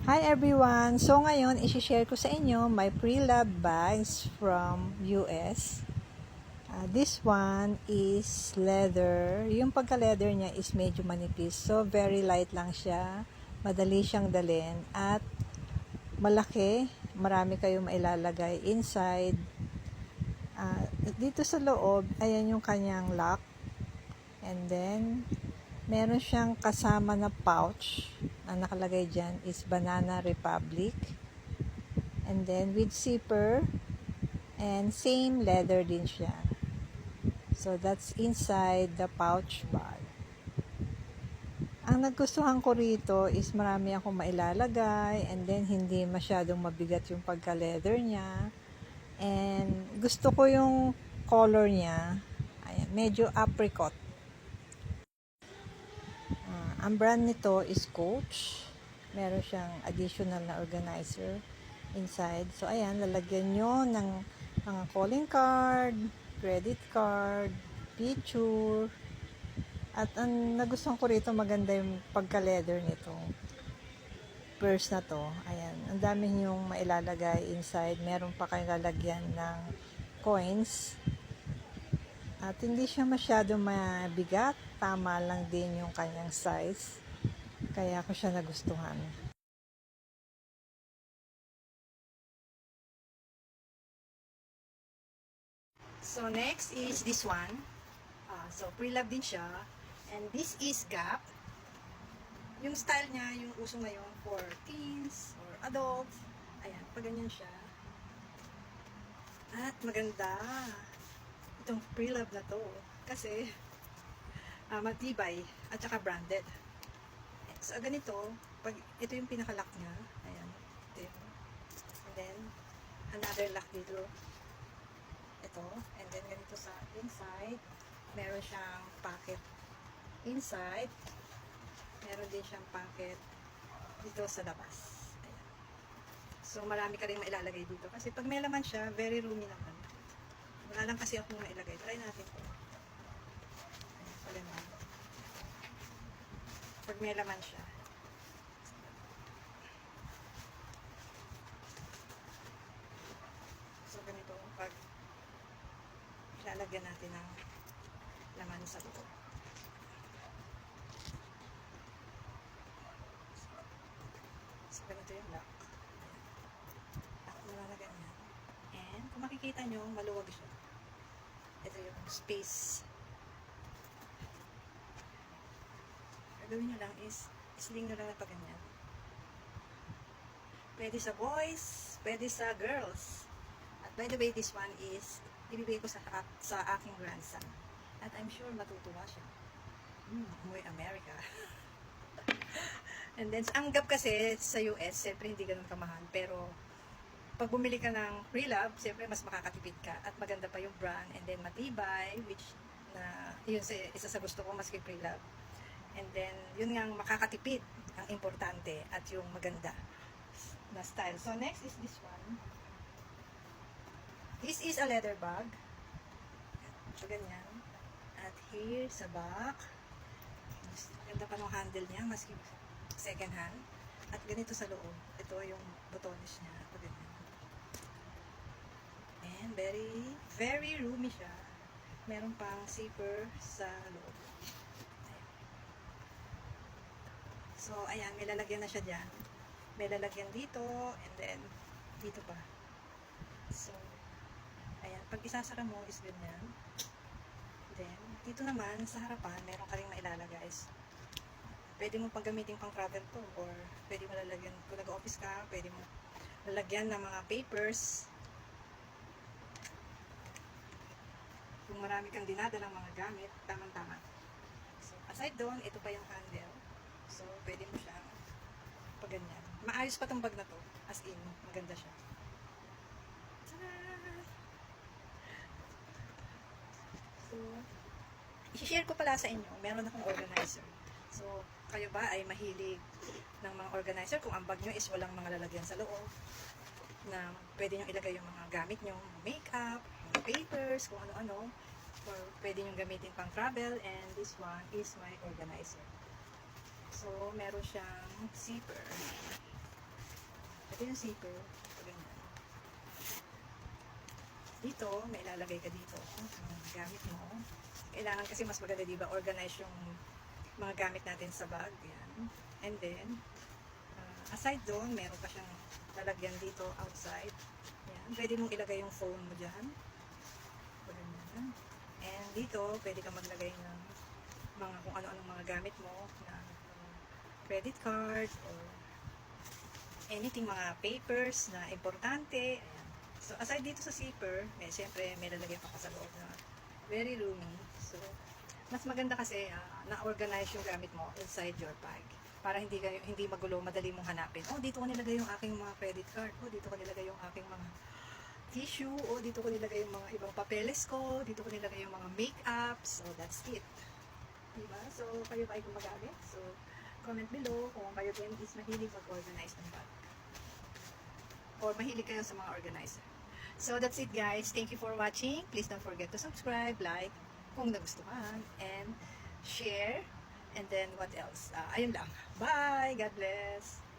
Hi everyone! So ngayon, isi-share ko sa inyo my pre-love bags from US. This one is leather. Yung pagka-leather niya is medyo manipis. So very light lang siya. Madali siyang dalhin. At malaki. Marami kayong mailalagay inside. Dito sa loob, ayan yung kanyang lock. And then, meron siyang kasama na pouch. Ang nakalagay dyan is Banana Republic. And then with zipper. And same leather din siya. So that's inside the pouch bag. Ang nagustuhan ko rito is marami akong mailalagay. And then hindi masyadong mabigat yung pagka-leather niya. And gusto ko yung color niya. Ayan, medyo apricot. Ang brand nito is Coach. Meron siyang additional na organizer inside. So, ayan, lalagyan nyo ng mga calling card, credit card, picture. At ang nagustuhan ko rito, maganda yung pagka-leather nito. Purse na to. Ayan, ang dami nyong mailalagay inside. Meron pa kayong lalagyan ng coins. At hindi siya masyado mabigat. Tama lang din yung kanyang size. Kaya ko siya nagustuhan. So, next is this one. So, pre-love din siya. And this is Gap. Yung style niya, yung uso ngayon for teens or adults. Ayan, pag ganyan siya. At maganda. Itong pre-love na to. Kasi, matibay at saka branded. So, ganito. Pag, ito yung pinaka-lock niya. Ayan. Ito yun. And then, another lock dito. Ito. And then, ganito sa inside. Meron siyang pocket inside. Meron din siyang pocket dito sa labas. Ayan. So, marami ka rin mailalagay dito. Kasi pag may laman siya, very roomy naman. Wala lang kasi akong mailagay. Try natin po. Ayan, pala naman. Pag may laman siya. So, ganito. Pag ilalagyan natin ng laman sa loob. So, ganito yung lock. Lock mo lalagyan yan. And, kung makikita nyo, maluwag siya. Ito yung space. Gagawin nyo lang is, isling nyo lang na paganyan. Pwede sa boys, pwede sa girls. At by the way, this one is, ibibigay ko sa aking grandson. At I'm sure matutuwa siya. Umuwi America. And then, ang Gap kasi sa US, siyempre hindi ganun kamahal. Pero, pag bumili ka ng pre-love, siyempre mas makakatipid ka. At maganda pa yung brand. And then, matibay, which na, yun isa sa gusto ko, maski pre-love. And then, yun nga makakatipid, ang importante. At yung maganda na style. So, next is this one. This is a leather bag. So, ganyan. At here, sa back. Ganda pa ng handle niya, maski second hand. At ganito sa loob. Ito yung botones niya. Ito ganyan. And very, very roomy siya. Meron pang zipper sa loob. Ayan. So, ayan, may lalagyan na siya dyan. May lalagyan dito, and then, dito pa. So, ayan, pag isasara mo is ganyan. Then, dito naman, sa harapan, meron ka rin mailalagay. Pwede mo pang gamitin pang travel to, or pwede mo lalagyan, kung nag-office ka, pwede mo lalagyan ng mga papers. Kung marami kang dinadalang mga gamit, tamang-tama. So, aside doon, ito pa yung handle. So, pwede mo siyang pag ganyan. Maayos pa tong bag na to. As in, maganda siya. So, i-share ko pala sa inyo, meron akong organizer. So, kayo ba ay mahilig ng mga organizer kung ang bag nyo is walang mga lalagyan sa loob na pwede nyo ilagay yung mga gamit nyo, makeup, mga papers, kung ano-ano, or pwede nyo gamitin pang travel, and this one is my organizer. So, meron siyang zipper. Ito yung zipper. So, ganyan. Dito, may ilalagay ka dito. Gamit mo. Kailangan kasi mas maganda, di ba? Organize yung mga gamit natin sa bag. Yan. And then, aside doon, meron pa siyang lalagyan dito outside. Yan. Pwede mong ilagay yung phone mo dyan. Ganyan. And dito, pwede ka maglagay ng mga kung ano-anong mga gamit mo na credit card or anything, mga papers na importante. Ayan. So, aside dito sa zipper, siyempre may lalagyan pa sa loob na very roomy. So, mas maganda kasi na-organize yung gamit mo inside your bag. Para hindi magulo, madali mong hanapin. Oh, dito ko nilagay yung aking mga credit card. Oh, dito ko nilagay yung aking mga tissue. Oh, dito ko nilagay yung mga ibang papeles ko. Dito ko nilagay yung mga makeups. So, that's it. Diba? So, kayo ba ay gumagamit? So, comment below kung kayo din is mahilig mag-organize ng bag. Or mahilig kayo sa mga organizer. So, that's it guys. Thank you for watching. Please don't forget to subscribe, like, kung nagustuhan, and share. And then, what else? Ayun lang. Bye! God bless!